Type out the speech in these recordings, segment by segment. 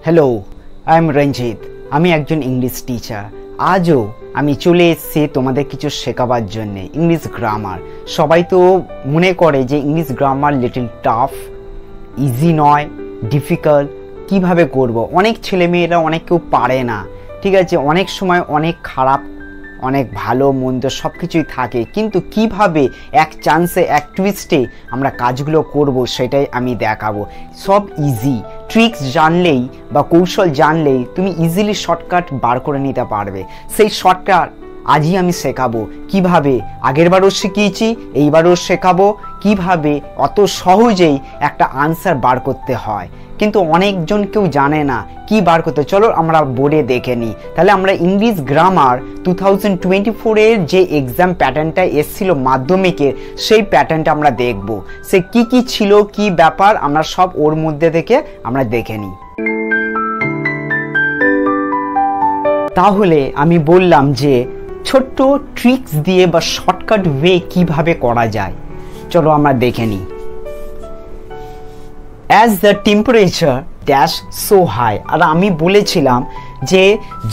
Hello, I am রঞ্জিত। আমি একজন English teacher. আজও আমি চলে এসেছি তোমাদের কিছু শেখাবার জন্যে ইংলিশ গ্রামার। সবাই তো মনে করে যে English grammar little tough, easy নয়, ডিফিকাল্ট। কিভাবে করব? অনেক ছেলেমেয়েরা অনেক কেউ পারে না, ঠিক আছে। অনেক সময় অনেক খারাপ, অনেক ভালো মন্দ সব কিছুই থাকে, কিন্তু কিভাবে এক চান্সে এক টুইস্টে আমরা কাজগুলো করব সেটাই আমি দেখাবো। সব ইজি, ট্রিক্স জানলেই বা কৌশল জানলেই তুমি ইজিলি শর্টকাট বার করে নিতে পারবে। সেই শর্টকাট আজই আমি শেখাবো। কিভাবে আগেরবারও শিখিয়েছি, এইবারও শেখাবো কিভাবে অত সহজেই একটা আনসার বার করতে হয়। কিন্তু অনেকজন কেউ জানে না কি বার করতে। চলো আমরা বোর্ডে দেখে নিই। তাহলে আমরা ইংলিশ গ্রামার 2024-এর যে এক্সাম প্যাটার্নটা এসেছিল মাধ্যমিকের, সেই প্যাটার্নটা আমরা দেখব। সে কি ছিল, কি ব্যাপার, আমরা সব ওর মধ্যে থেকে আমরা দেখে নিই। তাহলে আমি বললাম যে ছোট্ট ট্রিক্স দিয়ে বা শর্টকাট ওয়ে কিভাবে করা যায়, চলো আমরা দেখে নিই। As the temperature dash so high, আর আমি বলেছিলাম যে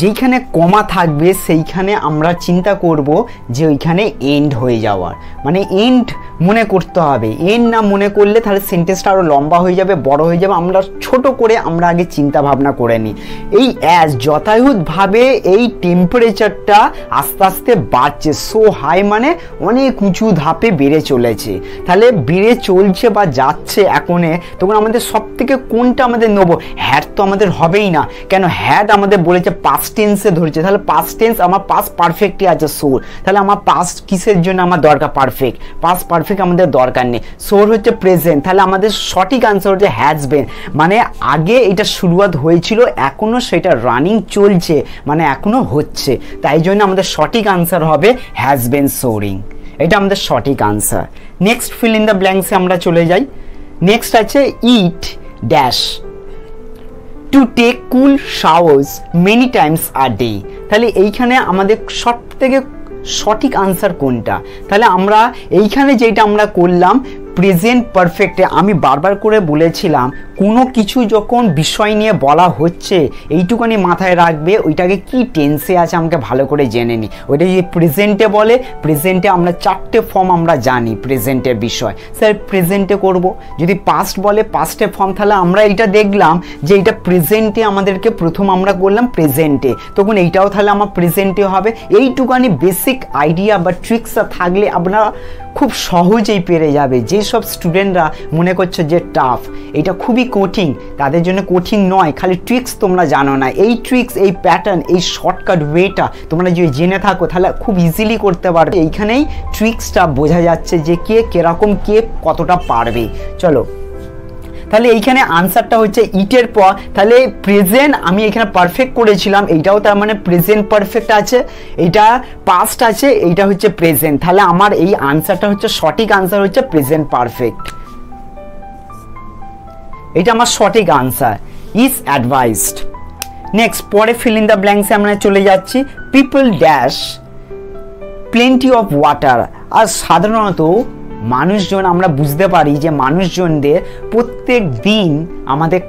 যেইখানে কমা থাকবে সেইখানে আমরা চিন্তা করব যে ওইখানে এন্ড হয়ে যাওয়ার, মানে এন্ড মনে করতে হবে। এন্ড না মনে করলে তাহলে সেন্টেন্সটা আরও লম্বা হয়ে যাবে, বড় হয়ে যাবে। আমরা ছোট করে আমরা আগে চিন্তা ভাবনা করে নিই। এই অ্যাজ যথাযথভাবে এই টেম্পারেচারটা আস্তে আস্তে বাড়ছে। সো হাই মানে অনেক উঁচু ধাপে বেড়ে চলেছে। তাহলে বেড়ে চলছে বা যাচ্ছে এখনে, তখন আমাদের সব থেকে কোনটা আমাদের নেবো? হ্যাড তো আমাদের হবেই না, কেন হ্যাড আমাদের বলেছে পাস্ট টেন্সে ধরেছে। তাহলে পাস্ট টেন্স আমার পাস্ট পারফেক্টই আছে সোর। তাহলে আমার পাস্ট কিসের জন্য আমার দরকার? পারফেক্ট। পাস্ট পারফেক্ট আমাদের দরকার নেই। সোর হচ্ছে প্রেজেন্ট। তাহলে আমাদের সঠিক আনসার হচ্ছে হ্যাজ বিন, মানে আগে এটা শুরুয়াত হয়েছিল, এখনো সেটা রানিং চলছে, মানে এখনো হচ্ছে। তাই জন্য আমাদের সঠিক আনসার হবে হ্যাজ বিন সোরিং। এটা আমাদের সঠিক answer. Next fill in the ব্ল্যাঙ্কসে আমরা চলে যাই। নেক্সট আছে it dash to take cool showers many times a day. তাহলে এইখানে আমাদের সব থেকে সঠিক আনসার কোনটা? তাহলে আমরা এইখানে যেটা আমরা করলাম প্রেজেন্ট পারফেক্টে, আমি বারবার করে বলেছিলাম কোনো কিছু যখন বিষয় নিয়ে বলা হচ্ছে এইটুখানি মাথায় রাখবে ওইটাকে কি টেন্সে আছে আমাকে ভালো করে জেনে নিই। ওইটা যদি প্রেজেন্টে বলে, প্রেজেন্টে আমরা 4টে ফর্ম আমরা জানি প্রেজেন্টের বিষয়, স্যার প্রেজেন্টে করব। যদি পাস্ট বলে পাস্টে ফর্ম, তাহলে আমরা এইটা দেখলাম যে এইটা প্রেজেন্টে আমাদেরকে প্রথম আমরা করলাম প্রেজেন্টে, তখন এইটাও তাহলে আমার প্রেজেন্টে হবে। এইটুখানি বেসিক আইডিয়া বা ট্রিক্সটা থাকলে আপনারা খুব সহজেই পেরে যাবে। যেসব স্টুডেন্টরা মনে করছে যে টাফ, এটা খুবই কঠিন, তাদের জন্য কঠিন নয়, খালি ট্রিক্স তোমরা জানো না। এই ট্রিক্স, এই প্যাটার্ন, এই শর্টকাট ওয়েটা তোমরা যদি জেনে থাকো তাহলে খুব ইজিলি করতে পারবে। এইখানেই ট্রিক্সটা বোঝা যাচ্ছে যে কে কেরকম, কে কতটা পারবে। চলো তাহলে এইখানে আনসারটা হচ্ছে ইটের পর, তাহলে প্রেজেন্ট আমি এখানে পারফেক্ট করেছিলাম, এইটাও তার মানে প্রেজেন্ট পারফেক্ট আছে, এইটা পাস্ট আছে, এইটা হচ্ছে প্রেজেন্ট। তাহলে আমার এই আনসারটা হচ্ছে সঠিক আনসার হচ্ছে প্রেজেন্ট পারফেক্ট। এটা আমার সঠিক আনসার। Is advised. নেক্সট পরে ফিল ইন দ্য ব্ল্যাঙ্কসে আমরা চলে যাচ্ছি। People dash plenty of water. আর সাধারণত মানুষজন, আমরা বুঝতে পারি যে মানুষজনদের প্রত্যেক দিন আমাদের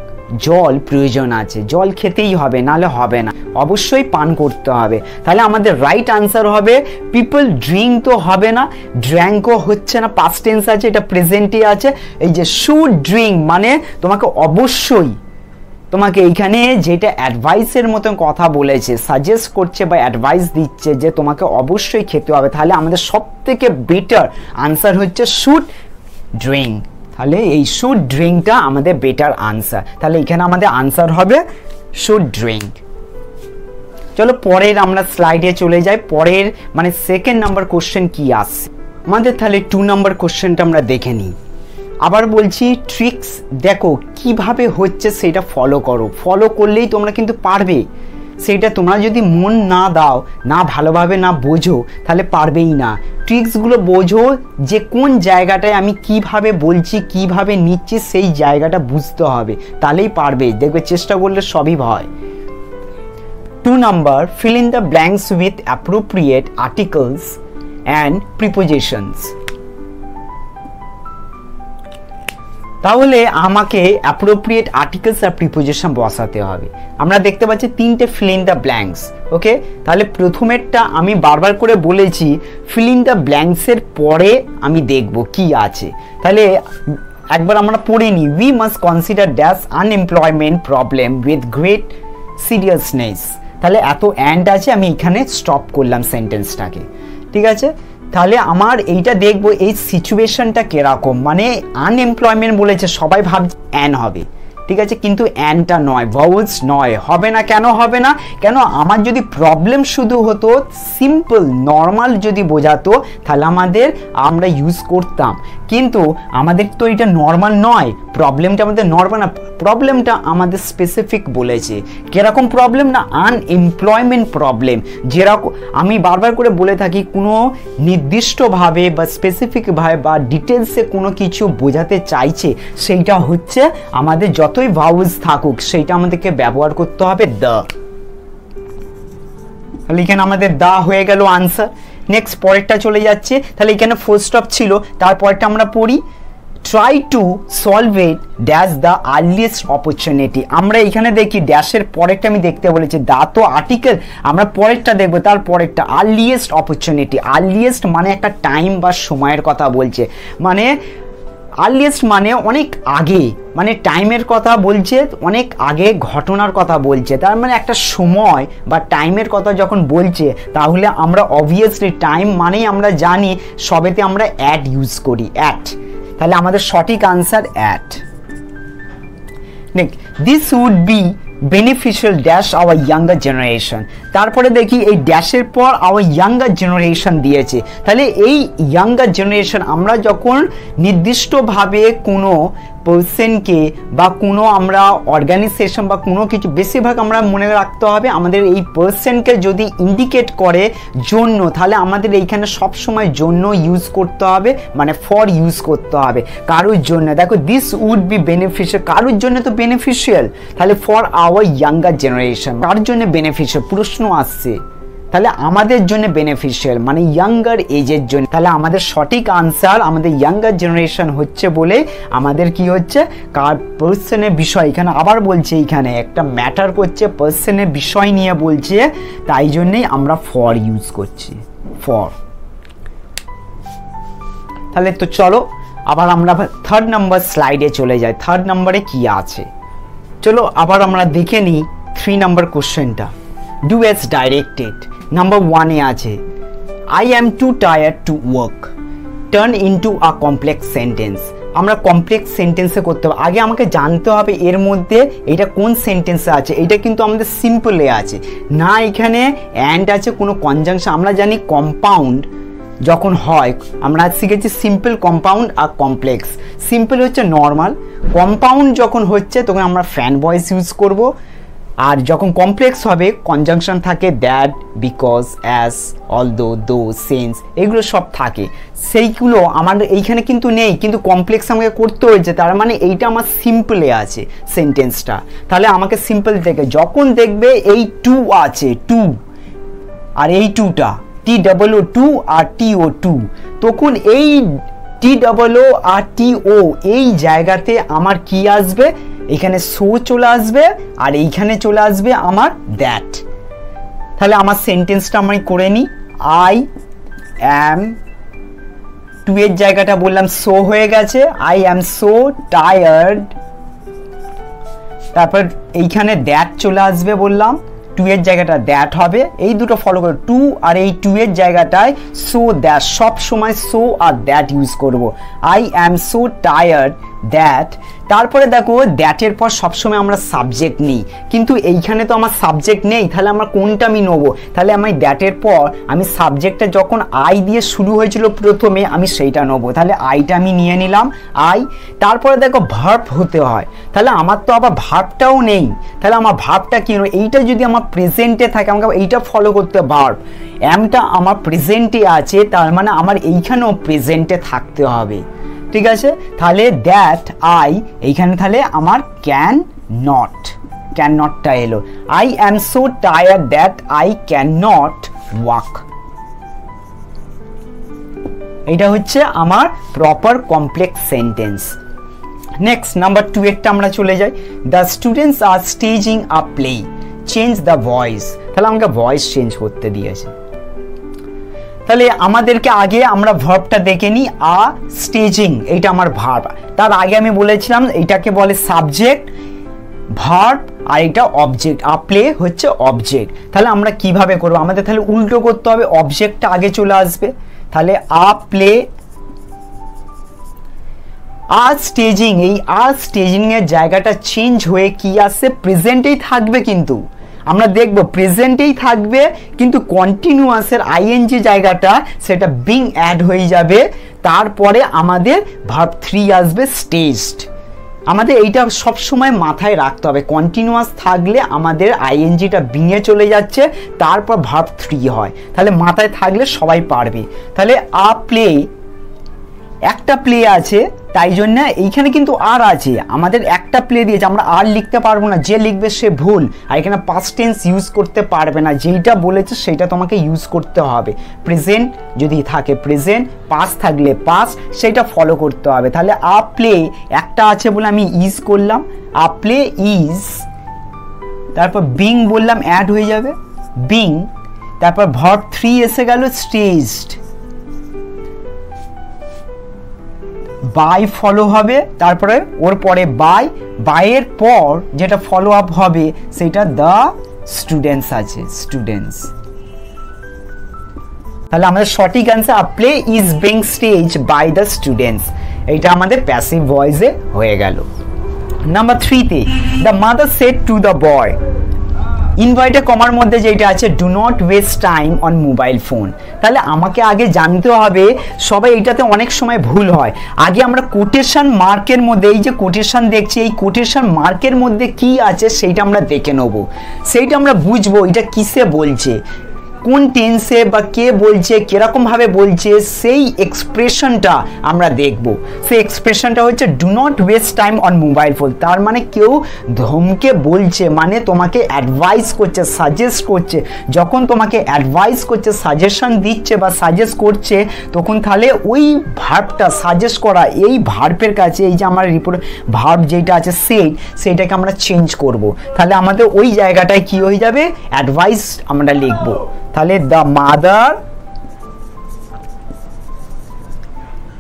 জল প্রয়োজন আছে। জল খেতেই হবে, নাহলে হবে না, অবশ্যই পান করতে হবে। তাহলে আমাদের রাইট আনসার হবে পিপল ড্রিঙ্ক। তো হবে না, ড্র্যাঙ্কও হচ্ছে না, পাস্ট টেন্স আছে, এটা প্রেজেন্টে আছে। এই যে শুড ড্রিঙ্ক মানে তোমাকে অবশ্যই, তোমাকে এইখানে যেটা অ্যাডভাইসের মতন কথা বলেছে, সাজেস্ট করছে বা অ্যাডভাইস দিচ্ছে যে তোমাকে অবশ্যই খেতে হবে। তাহলে আমাদের সব থেকে বেটার আনসার হচ্ছে শুড ড্রিঙ্ক। তাহলে এই শুড ড্রিঙ্কটা আমাদের বেটার আনসার। তাহলে এখানে আমাদের আনসার হবে শুড ড্রিঙ্ক। চলো পরের আমরা স্লাইডে চলে যাই। পরের মানে সেকেন্ড নাম্বার কোশ্চেন কি আসছে আমাদের, তাহলে 2 নম্বর কোশ্চেনটা আমরা দেখে নিই। আবার বলছি ট্রিক্স দেখো কিভাবে হচ্ছে সেটা ফলো করো, ফলো করলেই তোমরা কিন্তু পারবে। সেটা তোমরা যদি মন না দাও, না ভালোভাবে না বোঝো, তাহলে পারবেই না। ট্রিক্সগুলো বোঝো যে কোন জায়গাটায় আমি কিভাবে বলছি, কিভাবে নিচ্ছি, সেই জায়গাটা বুঝতে হবে, তাহলেই পারবে। দেখবে চেষ্টা করলে সবই হয়। 2 number fill in the blanks with appropriate articles and prepositions. তাহলে আমাকে অ্যাপ্রোপ্রিয়েট আর্টিকেলস আর প্রিপোজিশন বসাতে হবে। আমরা দেখতে পাচ্ছি তিনটে ফিল ইন দ্য ব্ল্যাঙ্কস। ওকে, তাহলে প্রথমেরটা আমি বারবার করে বলেছি, ফিল ইন দ্য ব্ল্যাঙ্কসের পরে আমি দেখব কি আছে। তাহলে একবার আমরা পড়ে নিই। We must consider dash unemployment problem with great seriousness. তাহলে এত অ্যান্ড আছে, আমি এখানে স্টপ করলাম সেন্টেন্সটাকে। ঠিক আছে, তাহলে আমার এইটা দেখবো এই সিচুয়েশনটা কিরকম, মানে আনএমপ্লয়মেন্ট বলেছে, সবাই ভাবছে অ্যান হবে। ঠিক আছে, কিন্তু অ্যানটা নয়, ভাওয়েলস নয়। হবে না, কেন হবে না? কেন আমার যদি প্রবলেম শুধু হতো, সিম্পল নর্মাল যদি বোঝাতো, তাহলে আমরা ইউজ করতাম। কিন্তু আমাদের তো এটা নর্মাল নয়, প্রবলেমটা আমাদের নর্মাল না, প্রবলেমটা আমাদের স্পেসিফিক বলেছে। কিরকম প্রবলেম না, আনএমপ্লয়মেন্ট প্রবলেম। যেরকম আমি বারবার করে বলে থাকি, কোনো নির্দিষ্টভাবে বা স্পেসিফিকভাবে বা ডিটেলসে কোনো কিছু বোঝাতে চাইছে, সেইটা হচ্ছে আমাদের যতই ভাওয়েলস থাকুক, সেইটা আমাদেরকে ব্যবহার করতে হবে দ্য। তাহলে এখানে আমাদের দা হয়ে গেল আনসার। নেক্সট পরেরটা চলে যাচ্ছে। তাহলে এখানে ফুল স্টপ ছিল, তারপরটা আমরা পড়ি। Try to solve it dash the earliest opportunity. আমরা এখানে দেখি ড্যাশের পরেরটা আমি দেখতে বলেছি, দা তো আর্টিকেল, আমরা পরেরটা দেখবো, তার পরেরটা আর্লিয়েস্ট অপরচুনিটি। আর্লিয়েস্ট মানে একটা টাইম বা সময়ের কথা বলছে, মানে আর্লিয়েস্ট মানে অনেক আগে, মানে টাইমের কথা বলছে, অনেক আগে ঘটনার কথা বলছে। তার মানে একটা সময় বা টাইমের কথা যখন বলছে, তাহলে আমরা অবভিয়াসলি টাইম মানেই আমরা জানি সবেতে আমরা অ্যাট ইউজ করি, অ্যাট। তাহলে আমাদের সঠিক আনসার অ্যাট। Next, this would be beneficial dash our younger generation. তারপরে দেখি এই ড্যাশের পর আওয়ার ইয়াঙ্গার জেনারেশন দিয়েছে। তাহলে এই ইয়াঙ্গার জেনারেশন, আমরা যখন নির্দিষ্টভাবে কোনো পার্সনকে বা কোনো আমরা অর্গানাইজেশন বা কোনো কিছু, বেশিরভাগ আমরা মনে রাখতে হবে আমাদের এই পার্সনকে যদি ইন্ডিকেট করে জন্য, তাহলে আমাদের এইখানে সবসময় জন্য ইউজ করতে হবে, মানে ফর ইউজ করতে হবে, কারোর জন্য। দেখো, দিস উড বি বেনিফিশিয়াল, কারোর জন্য তো বেনিফিশিয়াল, তাহলে ফর আওয়ার ইয়াঙ্গার জেনারেশন, কার জন্য বেনিফিশিয়াল প্রশ্ন আসছে, তাহলে আমাদের জন্য বেনিফিশিয়াল মানে ইয়াঙ্গার এজের জন্য। তাহলে আমাদের সঠিক আনসার আমাদের ইয়াঙ্গার জেনারেশন হচ্ছে বলে আমাদের কি হচ্ছে, কার পার্সনের বিষয়, এখানে আবার বলছে, এখানে একটা ম্যাটার করছে, পার্সনের বিষয় নিয়ে বলছে, তাই জন্যই আমরা ফর ইউজ করছি, ফর। তাহলে তো চলো আবার আমরা থার্ড নাম্বার স্লাইডে চলে যাই। থার্ড নাম্বারে কি আছে, চলো আবার আমরা দেখে নিই 3 নাম্বার কোশ্চেনটা। Do as directed. নাম্বার 1-এ আছে, I am two tired to work, turn into a complex sentence. আমরা কমপ্লেক্স সেন্টেন্সে করতে হবে, আগে আমাকে জানতে হবে এর মধ্যে এটা কোন সেন্টেন্সে আছে। এটা কিন্তু আমাদের সিম্পলে আছে না, এখানে অ্যান্ড আছে, কোনো কনজাংশন। আমরা জানি কম্পাউন্ড যখন হয়, আমরা শিখেছি সিম্পল, কম্পাউন্ড আর কমপ্লেক্স। সিম্পল হচ্ছে নর্মাল, কম্পাউন্ড যখন হচ্ছে তখন আমরা ফ্যান ভয়েস ইউজ করব, আর যখন কমপ্লেক্স হবে কনজাংশন থাকে দ্যাট, বিকজ, অ্যাজ, অলদো, দো, সেন্স, এগুলো সব থাকে। সেইগুলো আমার এইখানে কিন্তু নেই, কিন্তু কমপ্লেক্স আমাকে করতে হয়েছে, তার মানে এইটা আমার সিম্পলে আছে সেন্টেন্সটা। তাহলে আমাকে সিম্পল থেকে যখন দেখবে এই টু আছে, টু আর এই টুটা, TOO 2 আর TO 2, তখন এই TOO আর TO এই জায়গাতে আমার কি আসবে, এখানে সো চলে আসবে, আর এইখানে চলে আসবে আমার দ্যাট। তাহলে আমার সেন্টেন্সটা আমি করে নিই। আই অ্যাম, টু এর জায়গাটা বললাম সো হয়ে গেছে, আই অ্যাম সো টায়ার্ড, তারপর এইখানে দ্যাট চলে আসবে বললাম, টু এর জায়গাটা দ্যাট হবে, এই দুটো ফলো করো, টু আর এই টু এর জায়গাটায় সো দ্যাট, সব সময় সো আর দ্যাট ইউজ করব। I am so tired that. তারপরে দেখো দ্যাটের পর সবসময় আমরা সাবজেক্ট নিই, কিন্তু এইখানে তো আমার সাবজেক্ট নেই, তাহলে আমরা কোনটা আমি নেবো? তাহলে আমি দ্যাটের পর আমি সাবজেক্টটা যখন আই দিয়ে শুরু হয়েছিল প্রথমে, আমি সেইটা নেবো, তাহলে আইটা আমি নিয়ে নিলাম, আই। তারপরে দেখো ভার্ব হতে হয়, তাহলে আমার তো আবার ভার্বটাও নেই, তাহলে আমার ভার্বটা কি নেবো? এইটা যদি আমার প্রেজেন্টে থাকে আমাকে এইটা ফলো করতে, ভার্ব। অ্যামটা আমার প্রেজেন্টে আছে, তার মানে আমার এইখানেও প্রেজেন্টে থাকতে হবে, ঠিক আছে? তাহলে দ্যাট আই, এইখানে তাহলে আমার ক্যান নট, ক্যান নটটা এলো। I am so tired that I can not walk. এটা হচ্ছে আমার proper complex sentence. Next number 2 একটা আমরা চলে যাই। The students are staging a play, change the voice. তাহলে আমাকে ভয়েস চেঞ্জ করতে দিয়েছে। তাহলে আমাদেরকে আগে আমরা ভার্বটা দেখে নিই। আ স্টেজিং, এইটা আমার ভার্ব। তার আগে আমি বলেছিলাম এটাকে বলে সাবজেক্ট, ভার্ব আর এটা অবজেক্ট। আ প্লে হচ্ছে অবজেক্ট। তাহলে আমরা কিভাবে করব, আমাদের তাহলে উল্টো করতে হবে, অবজেক্টটা আগে চলে আসবে। তাহলে আ প্লে, আর স্টেজিং, এই আর স্টেজিং এর জায়গাটা চেঞ্জ হয়ে কি আসছে, প্রেজেন্টেই থাকবে। কিন্তু আমরা দেখব প্রেজেন্টেই থাকবে, কিন্তু কন্টিনিউয়াসের আইএনজি জায়গাটা সেটা বিং অ্যাড হয়ে যাবে। তারপরে আমাদের ভার্ব 3 আসবে, স্টেজড। আমাদের এইটা সবসময় মাথায় রাখতে হবে, কন্টিনিউয়াস থাকলে আমাদের আইএনজিটা বিঙে চলে যাচ্ছে, তারপর ভার্ব 3 হয়। তাহলে মাথায় থাকলে সবাই পারবে। তাহলে আ প্লে, একটা প্লে আছে, তাই জন্য এইখানে কিন্তু আর আছে, আমাদের একটা প্লে দিয়েছে, আমরা আর লিখতে পারবো না, যে লিখবে সে ভুল। আর এখানে পাস্ট টেন্স ইউজ করতে পারবে না, যেইটা বলেছে সেটা তোমাকে ইউজ করতে হবে। প্রেজেন্ট যদি থাকে প্রেজেন্ট, পাস্ট থাকলে পাস্ট, সেটা ফলো করতে হবে। তাহলে আ প্লে একটা আছে বলে আমি ইজ করলাম, আ প্লে ইজ, তারপর বিং বললাম, অ্যাড হয়ে যাবে বিং, তারপর ভার্ব 3 এসে গেল, স্টেজড। বাই ফলো হবে, তারপরে ওর পরে বাই, বাইয়ের পর যেটা ফলো আপ হবে সেটা দ্য স্টুডেন্টস আছে, স্টুডেন্টস। তাহলে আমাদের সঠিক answer a play is being stage by the students. এইটা আমাদের প্যাসিভ ভয়েসে হয়ে গেল। নাম্বার 3 তে, the mother said to the boy, inverted কমার মধ্যে যেটা আছে, do not waste time on mobile phone. তাহলে আমাকে আগে জানতে হবে, সবাই এইটাতে অনেক সময় ভুল হয়, আগে আমরা কোটেশন মার্কের মধ্যে, এই যে কোটেশন দেখছি, এই কোটেশন মার্কের মধ্যে কি আছে সেইটা আমরা দেখে নেব, সেইটা আমরা বুঝবো এটা কিসে বলছে, কোন টেন্সে বা কে বলছে, কিরকমভাবে বলছে, সেই এক্সপ্রেশনটা আমরা দেখব। সেই এক্সপ্রেশনটা হচ্ছে do not waste time on mobile phone. তার মানে কেউ ধমকে বলছে, মানে তোমাকে অ্যাডভাইস করছে, সাজেস্ট করছে। যখন তোমাকে অ্যাডভাইস করছে, সাজেশন দিচ্ছে বা সাজেস্ট করছে, তখন তাহলে ওই ভার্বটা সাজেস্ট করা, এই ভার্বের কাছে এই যে আমার রিপোর্ট ভার্ব যেটা আছে সেইটাকে আমরা চেঞ্জ করব। তাহলে আমাদের ওই জায়গাটায় কি হয়ে যাবে, অ্যাডভাইস আমরা লিখবো। তাহলে the mother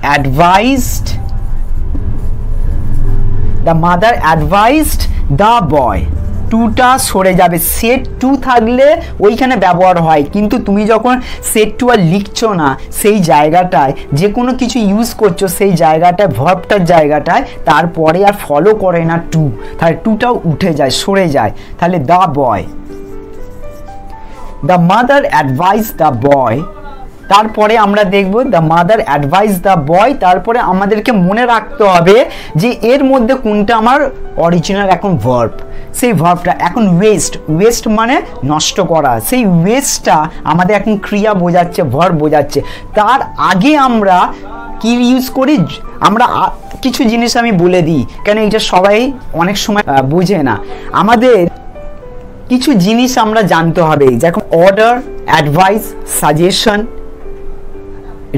advised, the mother advised the boy, টুটা সরে যাবে, সেট টু থাকলে ওইখানে ব্যবহার হয়, কিন্তু তুমি যখন সেট টু আর লিখছো না, সেই জায়গাটায় যে কোনো কিছু ইউজ করছো, সেই জায়গাটায় ভার্বটার জায়গাটায় তারপরে আর ফলো করে না টু, তাহলে টুটাও উঠে যায়, সরে যায়। তাহলে the boy, the mother advise the বয়, তারপরে আমরা দেখব দ্য মাদার অ্যাডভাইস দ্য বয়। তারপরে আমাদেরকে মনে রাখতে হবে যে এর মধ্যে কোনটা আমার অরিজিনাল এখন ভার্ব, সেই ভার্বটা এখন ওয়েস্ট, ওয়েস্ট মানে নষ্ট করা, সেই ওয়েস্টটা আমাদের এখন ক্রিয়া বোঝাচ্ছে, ভার্ব বোঝাচ্ছে। তার আগে আমরা কি ইউজ করি, আমরা কিছু জিনিস আমি বলে দিই, কেন এটা সবাই অনেক সময় বোঝে না। আমাদের কিছু জিনিস আমরা জানতে হবে, যেমন অর্ডার, অ্যাডভাইস, সাজেশন,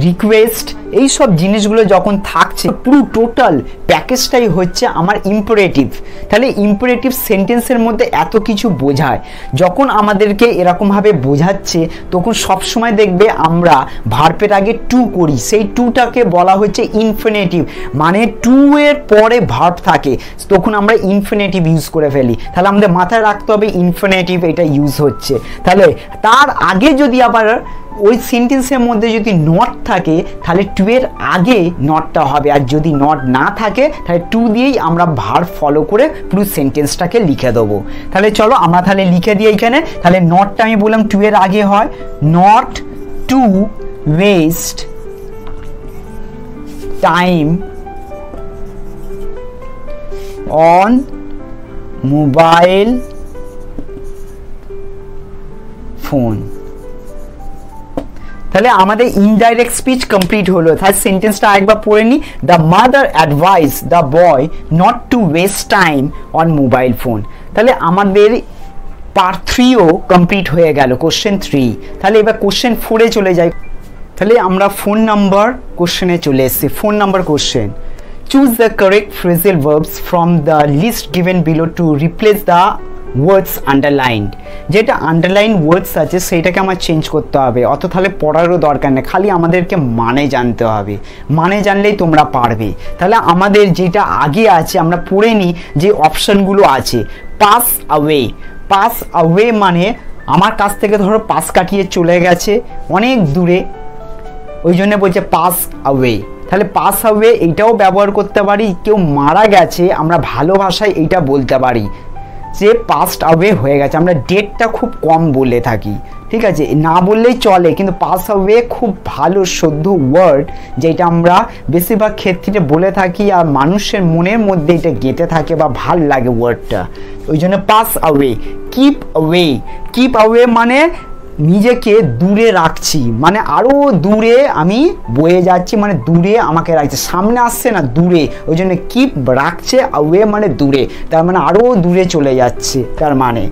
রিকোয়েস্ট, এই সব জিনিসগুলো যখন থাকছে, পুরো টোটাল প্যাকেজটাই হচ্ছে আমার ইম্পারেটিভ। তাহলে ইম্পারেটিভ সেন্টেন্সের মধ্যে এত কিছু বোঝায়, যখন আমাদেরকে এরকমভাবে বোঝাচ্ছে, তখন সবসময় দেখবে আমরা ভার্বের আগে টু করি, সেই টুটাকে বলা হচ্ছে ইনফিনিটিভ, মানে টু এর পরে ভার্ব থাকে, তখন আমরা ইনফিনিটিভ ইউজ করে ফেলি। তাহলে আমাদের মাথায় রাখতে হবে ইনফিনিটিভ এটা ইউজ হচ্ছে। তাহলে তার আগে যদি আবার ওই সেন্টেন্সের মধ্যে যদি নট থাকে, তাহলে টু এর আগে নটটা হবে, আর যদি নট না থাকে তাহলে টু দিয়েই আমরা ভার্ব ফলো করে পুরো সেন্টেন্সটাকে লিখে দেবো। তাহলে চলো আমরা তাহলে লিখে দিই এখানে। তাহলে নটটা আমি বললাম টু এর আগে হয়, not to waste time on mobile phone. তাহলে আমাদের ইনডাইরেক্ট স্পিচ কমপ্লিট হলো। তাহলে সেন্টেন্সটা একবার পড়ে নি, the mother advise the boy not to waste time on mobile phone. তাহলে আমাদের পার্ট 3ও কমপ্লিট হয়ে গেল, কোশ্চেন 3। তাহলে এবার কোশ্চেন 4-এ চলে যাই। তাহলে আমরা ফোন নাম্বার কোশ্চেনে চলে এসেছি। Phone number question, choose the correct phrasal verbs from the list given below to replace the words underlined. যেটা আন্ডারলাইন ওয়ার্ডস আছে সেইটাকে আমার চেঞ্জ করতে হবে, অত তাহলে পড়ারও দরকার নেই, খালি আমাদেরকে মানে জানতে হবে, মানে জানলেই তোমরা পারবে। তাহলে আমাদের যেটা আগে আছে আমরা পড়ে নিই যে অপশানগুলো আছে। পাস অ্যাওয়ে, পাস অ্যাওয়ে মানে আমার কাছ থেকে ধরো পাস কাটিয়ে চলে গেছে অনেক দূরে, ওই জন্য বলছে পাস অ্যাওয়ে। তাহলে পাস অ্যাওয়ে এইটাও ব্যবহার করতে পারি, কেউ মারা গেছে আমরা ভালো ভাষায় এইটা বলতে পারি যে পাস্ট অ্যাওয়ে হয়ে গেছে। আমরা ডেটটা খুব কম বলে থাকি, ঠিক আছে, না বললেই চলে, কিন্তু পাস অ্যাওয়ে খুব ভালো শুদ্ধ ওয়ার্ড যেটা আমরা বেশিরভাগ ক্ষেত্রে বলে থাকি আর মানুষের মনের মধ্যে এটা গেঁথে থাকে বা ভাল লাগে ওয়ার্ডটা, ওই জন্য pass away. Keep away, keep away মানে নিজেকে দূরে রাখছি, মানে আরও দূরে আমি বয়ে যাচ্ছি, মানে দূরে আমাকে রাখছে, সামনে আসছে না দূরে, ওই জন্য কিপ রাখছে, অ্যাওয়ে মানে দূরে, তার মানে আরও দূরে চলে যাচ্ছে তার মানে।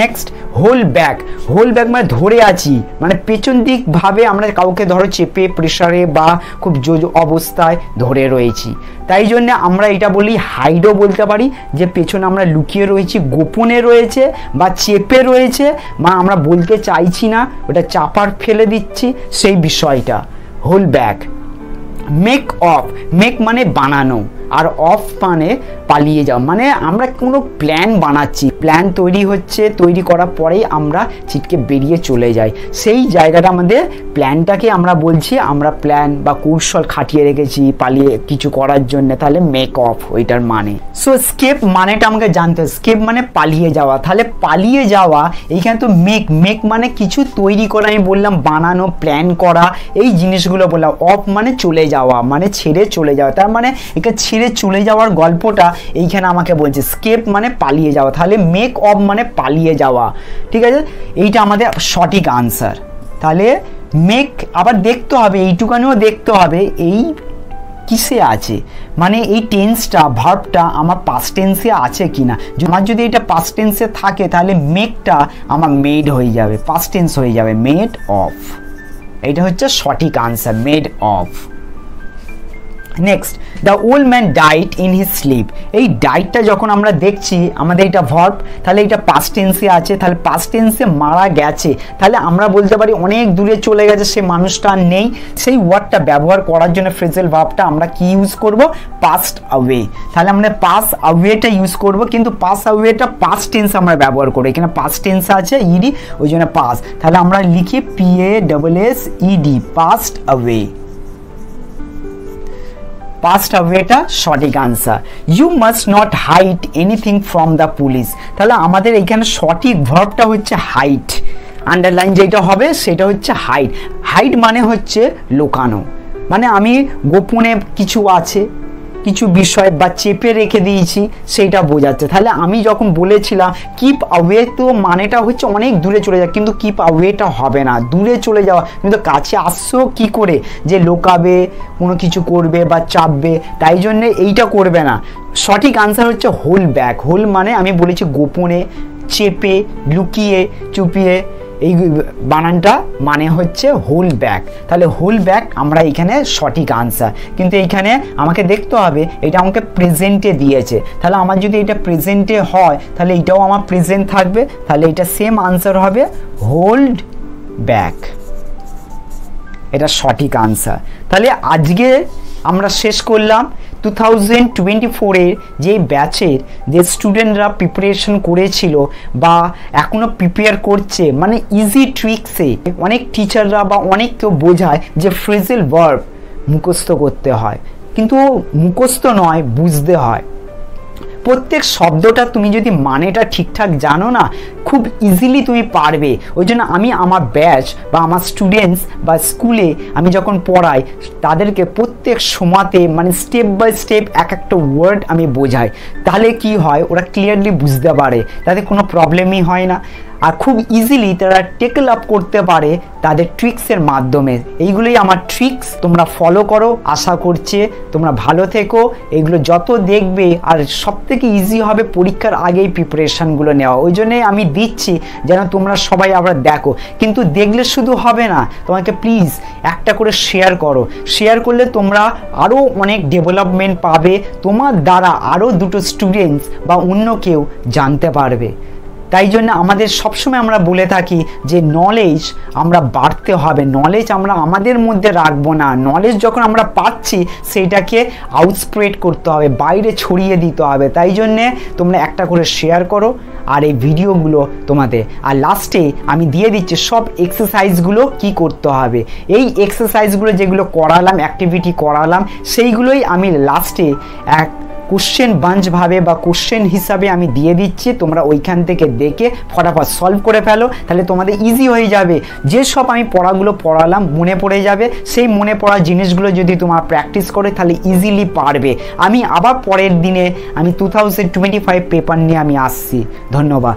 Next hold back, hold back মানে ধরে আছি, মানে পেছন দিক ভাবে আমরা কাউকে ধরো চেপে প্রেশারে বা খুব জোর অবস্থায় ধরে রয়েছি, তাই জন্য আমরা এটা বলি হাইডও বলতে পারি, যে পেছনে আমরা লুকিয়ে রয়েছি, গোপনে রয়েছে বা চেপে রয়েছে, বা আমরা বলতে চাইছি না ওটা চাপার ফেলে দিচ্ছি, সেই বিষয়টা hold back. Make of, make মানে বানানো, আর অফ মানে পালিয়ে যাওয়া, মানে আমরা কোনো প্ল্যান বানাচ্ছি, প্ল্যান তৈরি হচ্ছে, তৈরি করার পরেই আমরা ছিটকে বেরিয়ে চলে যাই, সেই জায়গাটা আমাদের প্ল্যানটাকে আমরা বলছি আমরা প্ল্যান বা কৌশল খাটিয়ে রেখেছি পালিয়ে কিছু করার জন্য, তাহলে মেক অফ ওইটার মানে। সো স্কেপ মানেটা আমাকে জানতে হবে, স্কেপ মানে পালিয়ে যাওয়া, তাহলে পালিয়ে যাওয়া এইখানে তো মেক, মেক মানে কিছু তৈরি করা, আমি বললাম বানানো, প্ল্যান করা, এই জিনিসগুলো বললাম। অফ মানে চলে যাওয়া, মানে ছেড়ে চলে যাওয়া, তার মানে এটা ছেড়ে চলে যাওয়ার গল্পটা এইখানে আমাকে বলছে। স্কেপ মানে পালিয়ে যাওয়া, তাহলে মেক অফ মানে পালিয়ে যাওয়া, ঠিক আছে, এইটা আমাদের সঠিক আনসার। তাহলে মেক আবার দেখতে হবে, এইটুকানিও দেখতে হবে এই কিসে আছে, মানে এই টেন্সটা ভার্বটা আমার পাস্ট টেন্সে আছে কিনা, আমার যদি এটা পাস্ট টেন্সে থাকে তাহলে মেকটা আমার মেড হয়ে যাবে, পাস্ট টেন্স হয়ে যাবে, মেড অফ, এইটা হচ্ছে সঠিক answer, made of. Next the old man died in his sleep, এই ডাইটটা যখন আমরা দেখছি আমাদের এটা ভার্ব, তাহলে এটা পাস্ট টেন্সে আছে, তাহলে পাস্ট টেন্সে মারা গেছে, তাহলে আমরা বলতে পারি অনেক দূরে চলে গেছে, সে মানুষটা আর নেই, সেই ওয়ার্ডটা ব্যবহার করার জন্য ফ্রেজাল ভার্বটা আমরা কি ইউজ করব, পাস্ট অ্যাওয়ে, তাহলে আমরা পাস অ্যাওয়েটা ইউজ করব, কিন্তু পাস অ্যাওয়েটা পাস্ট টেন্স আমরা ব্যবহার করি, এখানে পাস্ট টেন্স আছে ইডি, ওই জন্য পাস, তাহলে আমরা লিখি PASSED, পাস্ট অ্যাওয়ে, পাস্ট অ্যাওয়েটা সঠিক আনসার। You must not hide anything from the police, তাহলে আমাদের এখানে সঠিক ভার্বটা হচ্ছে হাইড, আন্ডারলাইন যেটা হবে সেটা হচ্ছে হাইড। হাইড মানে হচ্ছে লুকানো, মানে আমি গোপনে কিছু আছে, কিছু বিষয় বা চেপে রেখে দিয়েছি, সেইটা বোঝাচ্ছে। তাহলে আমি যখন বলেছিলাম কিপ অ্যাওয়ে, তো মানেটা হচ্ছে অনেক দূরে চলে যাওয়া, কিন্তু কিপ অ্যাওয়েটা হবে না, দূরে চলে যাওয়া, কিন্তু কাছে আসছো কি করে, যে লোকাবে, কোনো কিছু করবে বা চাপবে, তাই জন্যে এইটা করবে না। সঠিক আনসার হচ্ছে হোল ব্যাক, হোল মানে আমি বলেছি গোপনে, চেপে, লুকিয়ে, চুপিয়ে, এই বানানটা মানে হচ্ছে হোল ব্যাক, তাহলে হোল ব্যাক আমরা এখানে সঠিক আনসার। কিন্তু এইখানে আমাকে দেখতে হবে এটা আমাকে প্রেজেন্টে দিয়েছে, তাহলে আমার যদি এটা প্রেজেন্টে হয় তাহলে এটাও আমার প্রেজেন্ট থাকবে, তাহলে এটা সেম আনসার হবে হোল্ড ব্যাক, এটা সঠিক আনসার। তাহলে আজকে আমরা শেষ করলাম 2024-এর যে ব্যাচের যে স্টুডেন্টরা প্রিপারেশন করেছিল বা এখনও প্রিপেয়ার করছে, মানে ইজি ট্রিক্সে অনেক টিচাররা বা অনেক কেউ বোঝায় যে ফ্রেজাল ভার্ব মুখস্থ করতে হয়, কিন্তু মুখস্থ নয়, বুঝতে হয়। প্রত্যেক শব্দটা তুমি যদি মানেটা ঠিকঠাক জানো না, খুব ইজিলি তুমি পারবে। ওই জন্য আমি আমার ব্যাচ বা আমার স্টুডেন্টস বা স্কুলে আমি যখন পড়াই তাদেরকে প্রত্যেক সময়তে মানে স্টেপ বাই স্টেপ এক একটা ওয়ার্ড আমি বোঝাই, তাহলে কি হয় ওরা ক্লিয়ারলি বুঝতে পারে, তাতে কোনো প্রবলেমই হয় না। আর খুব ইজিলি তারা টেকল আপ করতে পারে তাদের ট্রিক্সের মাধ্যমে। এইগুলোই আমার ট্রিক্স, তোমরা ফলো করো। আশা করছি তোমরা ভালো থেকো। এগুলো যত দেখবে আর সব থেকে ইজি হবে পরীক্ষার আগেই প্রিপারেশানগুলো নেওয়া। ওই জন্যে আমি দিচ্ছি যেন তোমরা সবাই আবার দেখো। কিন্তু দেখলে শুধু হবে না, তোমাকে প্লিজ একটা করে শেয়ার করো। শেয়ার করলে তোমরা আরও অনেক ডেভেলপমেন্ট পাবে, তোমার দ্বারা আরও দুটো স্টুডেন্টস বা অন্য কেউ জানতে পারবে। তাই জন্য আমাদের সবসময় আমরা বলে থাকি যে নলেজ আমরা বাড়তে হবে, নলেজ আমরা আমাদের মধ্যে রাখবো না। নলেজ যখন আমরা পাচ্ছি সেইটাকে আউটস্প্রেড করতে হবে, বাইরে ছড়িয়ে দিতে হবে। তাই জন্যে তোমরা একটা করে শেয়ার করো আর এই ভিডিওগুলো তোমাদের। আর লাস্টে আমি দিয়ে দিচ্ছি সব এক্সারসাইজগুলো কি করতে হবে। এই এক্সারসাইজগুলো যেগুলো করালাম, অ্যাক্টিভিটি করালাম, সেইগুলোই আমি লাস্টে এক কোশ্চেন বাঞ্চ ভাবে বা কোশ্চেন হিসাবে আমি দিয়ে দিচ্ছি। তোমরা ওইখান থেকে দেখে ফটাফট সলভ করে ফেলো, তাহলে তোমাদের ইজি হয়ে যাবে। যেসব আমি পড়াগুলো পড়ালাম মনে পড়ে যাবে। সেই মনে পড়া জিনিসগুলো যদি তোমার প্র্যাকটিস করে তাহলে ইজিলি পারবে। আমি আবার পরের দিনে আমি 2025 পেপার নিয়ে আমি আসছি। ধন্যবাদ।